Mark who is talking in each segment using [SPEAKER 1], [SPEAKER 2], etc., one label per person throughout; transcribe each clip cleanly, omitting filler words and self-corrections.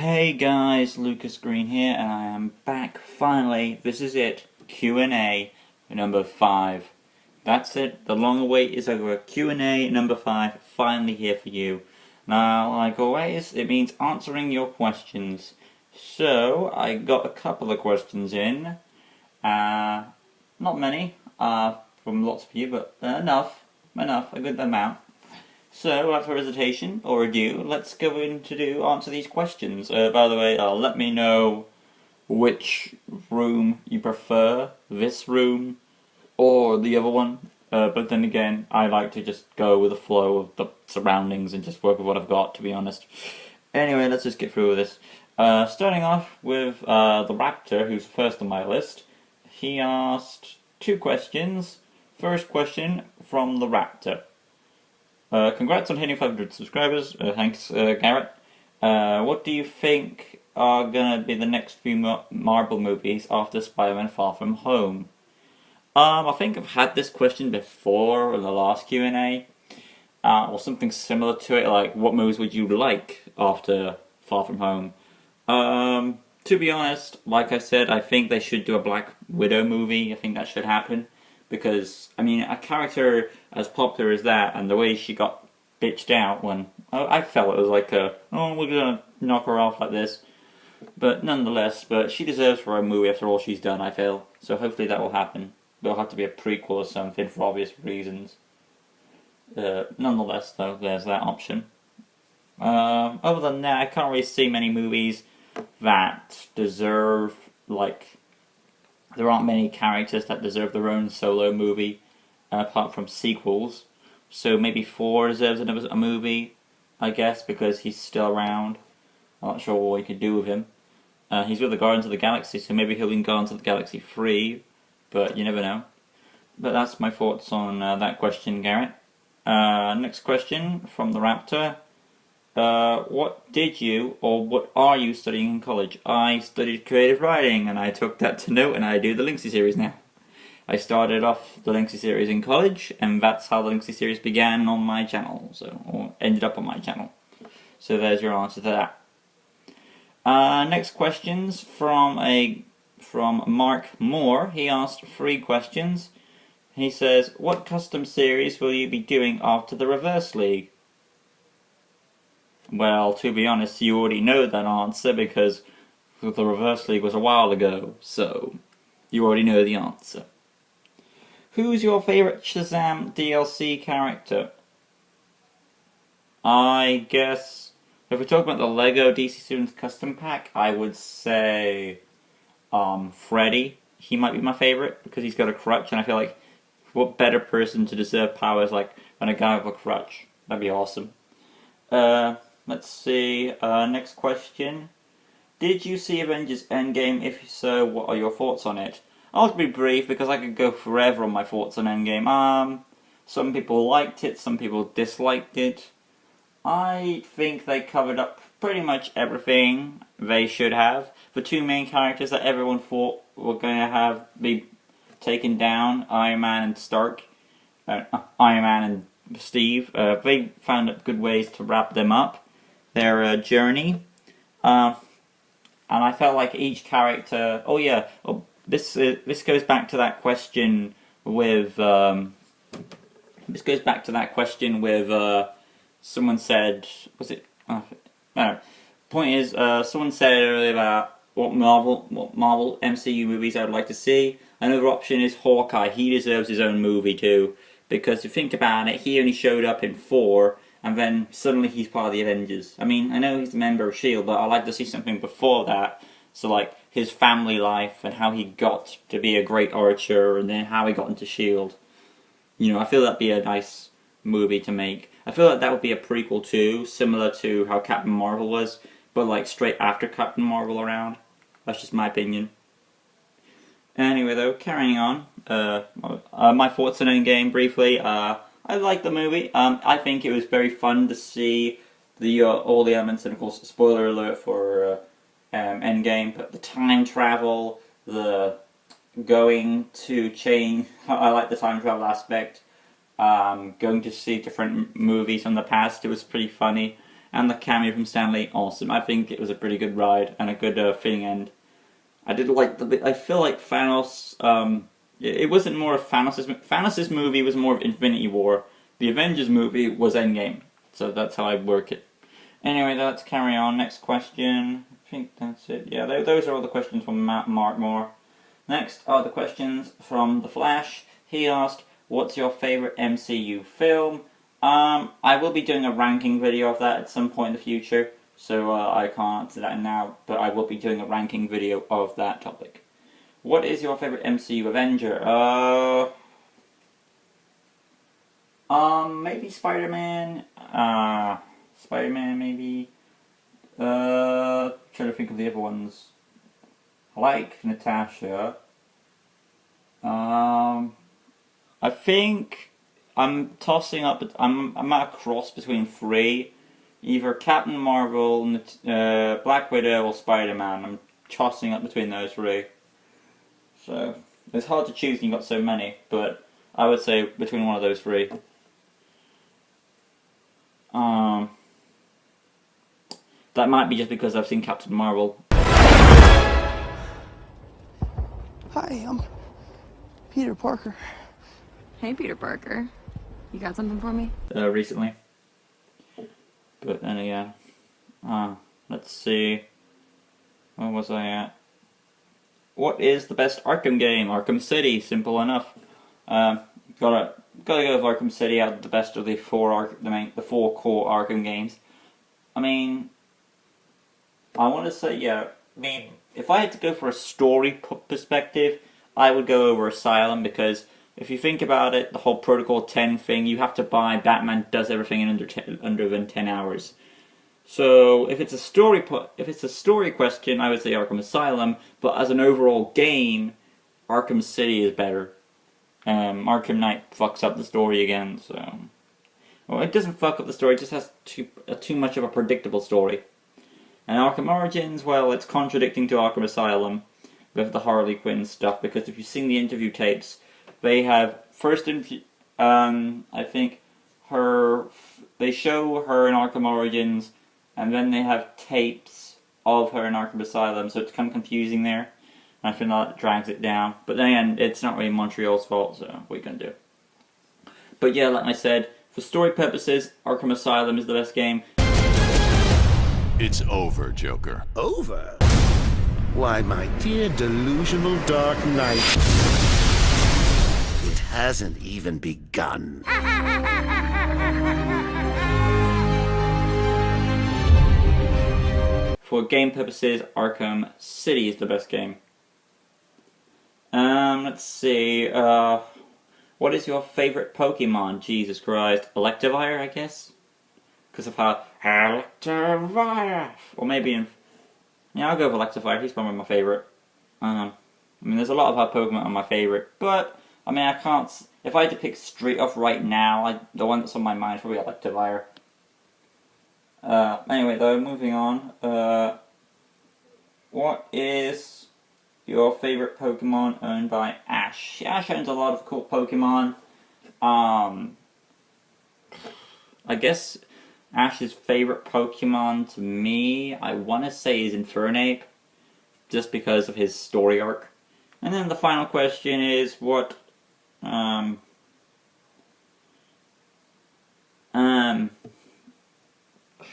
[SPEAKER 1] Hey guys, Lucas Green here, and I am back finally. This is it, Q&A number 5. That's it, the long wait is over. Q&A number 5, finally here for you. Now, like always, it means answering your questions. So, I got a couple of questions in. Not many, from lots of you, but enough, a good amount. So, without further hesitation or ado, let's go in to answer these questions. By the way, let me know which room you prefer, this room or the other one. But then again, I like to just go with the flow of the surroundings and just work with what I've got, to be honest. Anyway, let's just get through with this. Starting off with the Raptor, who's first on my list. He asked 2 questions. First question from the Raptor. Congrats on hitting 500 subscribers. Thanks, Garrett. What do you think are gonna be the next few Marvel movies after Spider-Man Far From Home? I think I've had this question before in the last Q&A, or something similar to it, like what movies would you like after Far From Home? To be honest, like I said, I think they should do a Black Widow movie. I think that should happen. Because, I mean, a character as popular as that, and the way she got bitched out when... I felt it was like we're gonna knock her off like this. But nonetheless, she deserves her own movie after all she's done, I feel. So hopefully that will happen. There'll have to be a prequel or something for obvious reasons. Nonetheless, though, there's that option. Other than that, I can't really see many movies that deserve, like... There aren't many characters that deserve their own solo movie, apart from sequels. So maybe Thor deserves a movie, I guess, because he's still around. I'm not sure what we could do with him. He's with the Guardians of the Galaxy, so maybe he'll be in Guardians of the Galaxy 3, but you never know. But that's my thoughts on that question, Garrett. Next question from the Raptor. What did you, or what are you studying in college? I studied creative writing, and I took that to note, and I do the Linksy series now. I started off the Linksy series in college, and that's how the Linksy series began on my channel, or ended up on my channel. So there's your answer to that. Next questions from Mark Moore. He asked 3 questions. He says, what custom series will you be doing after the Reverse League? Well, to be honest, you already know that answer because the Reverse League was a while ago, so you already know the answer. Who's your favourite Shazam DLC character? I guess, if we're talking about the LEGO DC Students Custom Pack, I would say Freddy. He might be my favourite because he's got a crutch, and I feel like what better person to deserve powers like than a guy with a crutch? That'd be awesome. Let's see, next question. Did you see Avengers Endgame? If so, what are your thoughts on it? I'll be brief because I could go forever on my thoughts on Endgame. Some people liked it, some people disliked it. I think they covered up pretty much everything they should have. The 2 main characters that everyone thought were going to be taken down, Iron Man and Stark, Iron Man and Steve, they found good ways to wrap them up. Their journey, and I felt like each character. This goes back to that question with. Someone said, was it? No. Point is, someone said earlier about what Marvel MCU movies I would like to see. Another option is Hawkeye. He deserves his own movie too, because if you think about it, he only showed up in 4. And then suddenly he's part of the Avengers. I mean, I know he's a member of S.H.I.E.L.D., but I'd like to see something before that. So like, his family life and how he got to be a great archer and then how he got into S.H.I.E.L.D. You know, I feel that'd be a nice movie to make. I feel like that would be a prequel too, similar to how Captain Marvel was, but like straight after Captain Marvel around. That's just my opinion. Anyway though, carrying on. My thoughts on Endgame briefly. I liked the movie. I think it was very fun to see all the elements, and of course, spoiler alert for Endgame, but the time travel, the going to change. I like the time travel aspect. Going to see different movies from the past. It was pretty funny. and the cameo from Stan Lee, awesome. I think it was a pretty good ride and a good fitting end. I did like the bit. I feel like Thanos. It wasn't more of Thanos' movie was more of Infinity War. The Avengers movie was Endgame. So that's how I work it. Anyway, let's carry on. Next question. I think that's it. Yeah, those are all the questions from Matt Markmore. Next are the questions from The Flash. He asked, what's your favourite MCU film? I will be doing a ranking video of that at some point in the future, so I can't answer that now, but I will be doing a ranking video of that topic. What is your favourite MCU Avenger? Maybe Spider-Man. Spider-Man, maybe. Trying to think of the other ones. I like Natasha. I think I'm tossing up. I'm at a cross between three, either Captain Marvel, Black Widow, or Spider-Man. I'm tossing up between those three. So it's hard to choose. You've got so many, but I would say between one of those three. That might be just because I've seen Captain Marvel.
[SPEAKER 2] Hi, I'm Peter Parker.
[SPEAKER 3] Hey, Peter Parker. You got something for me?
[SPEAKER 1] Recently. But then again, let's see. Where was I at? What is the best Arkham game? Arkham City, simple enough. Gotta go with Arkham City out of the best of the four core Arkham games. I mean, I want to say, yeah. I mean, if I had to go for a story perspective, I would go over Asylum, because if you think about it, the whole Protocol 10 thing, you have to buy Batman Does Everything in under 10 hours. So if it's a story question, I would say Arkham Asylum. But as an overall game, Arkham City is better. Arkham Knight fucks up the story again. So, well, it doesn't fuck up the story; it just has too much of a predictable story. And Arkham Origins, well, it's contradicting to Arkham Asylum with the Harley Quinn stuff, because if you've seen the interview tapes, they have I think they show her in Arkham Origins, and then they have tapes of her in Arkham Asylum, so it's kind of confusing there. And I feel that drags it down. But then it's not really Montreal's fault, so what are you gonna do? But yeah, like I said, for story purposes, Arkham Asylum is the best game.
[SPEAKER 4] It's over, Joker.
[SPEAKER 5] Over? Why, my dear delusional Dark Knight, it hasn't even begun.
[SPEAKER 1] For game purposes, Arkham City is the best game. Let's see, what is your favorite Pokemon? Jesus Christ. Electivire, I guess? Because of how Electivire! Or maybe yeah, I'll go with Electivire. He's probably my favorite. I mean, there's a lot of our Pokemon are my favorite, but I mean, I can't. If I had to pick straight off right now, the one that's on my mind is probably Electivire. Anyway, though, moving on. What is your favorite Pokemon owned by Ash? Ash owns a lot of cool Pokemon. I guess Ash's favorite Pokemon to me, I want to say, is Infernape, just because of his story arc. And then the final question is, what,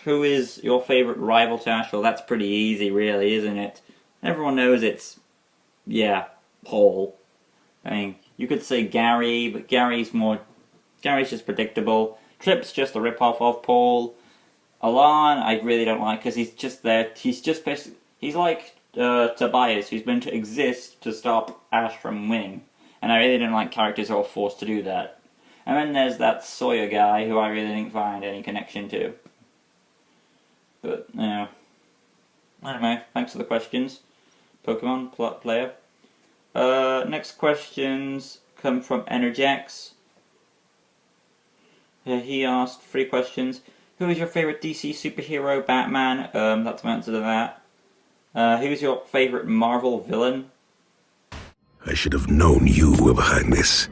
[SPEAKER 1] who is your favorite rival to Ash? Well, that's pretty easy, really, isn't it? Everyone knows it's, yeah, Paul. I mean, you could say Gary, but Gary's just predictable. Trip's just a rip-off of Paul. Alon, I really don't like, because he's just there. He's like Tobias, who's meant to exist to stop Ash from winning. And I really don't like characters who are forced to do that. And then there's that Sawyer guy, who I really didn't find any connection to. But, yeah. Anyway, thanks for the questions, Pokemon player. Next questions come from Energex. He asked 3 questions. Who is your favourite DC superhero? Batman. That's my answer to that. Who is your favourite Marvel villain?
[SPEAKER 5] I should have known you were behind this.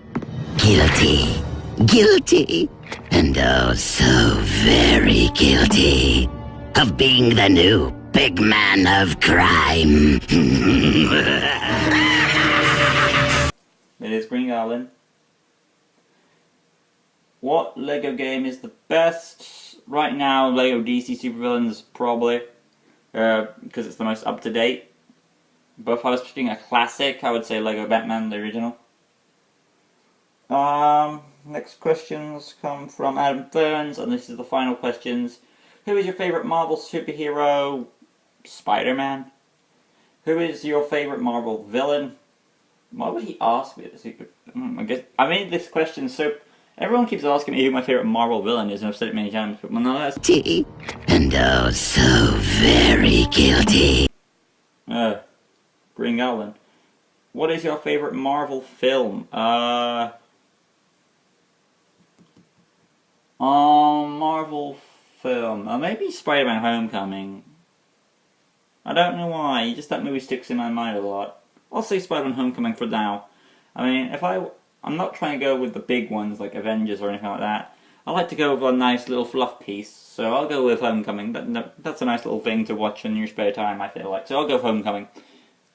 [SPEAKER 6] Guilty. guilty, and oh so very guilty, of being the new big man of crime.
[SPEAKER 1] It is Green Goblin. What LEGO game is the best? Right now, LEGO DC Supervillains probably, because it's the most up to date. But if I was picking a classic, I would say LEGO Batman, the original. Next questions come from Adam Ferns, and this is the final questions. Who is your favourite Marvel superhero? Spider-Man. Who is your favourite Marvel villain? Why would he ask me this? I made this question so... Everyone keeps asking me who my favourite Marvel villain is, and I've said it many times, but none of that's...
[SPEAKER 6] And oh so very guilty.
[SPEAKER 1] Green Goblin. What is your favourite Marvel film? Marvel film. Maybe Spider-Man Homecoming. I don't know why, just that movie sticks in my mind a lot. I'll say Spider-Man Homecoming for now. I mean, I'm not trying to go with the big ones like Avengers or anything like that. I like to go with a nice little fluff piece, so I'll go with Homecoming. That's a nice little thing to watch in your spare time, I feel like. So I'll go with Homecoming.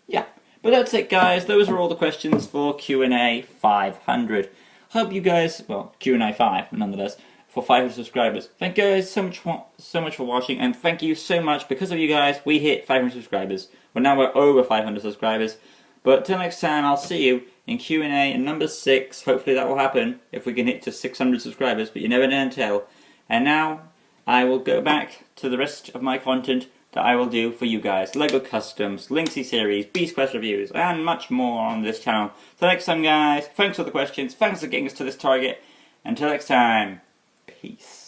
[SPEAKER 1] Yeah, but that's it, guys. Those are all the questions for Q&A 500. Hope you guys, well, Q&A 5, nonetheless, for 500 subscribers. Thank you guys so much for watching, and thank you so much. Because of you guys, we hit 500 subscribers. Well, now we're over 500 subscribers. But till next time, I'll see you in Q&A number 6. Hopefully that will happen if we can hit to 600 subscribers, but you never know until. And now, I will go back to the rest of my content that I will do for you guys. LEGO Customs, Linksy Series, Beast Quest reviews, and much more on this channel. Till next time, guys, thanks for the questions, thanks for getting us to this target. Until next time, peace.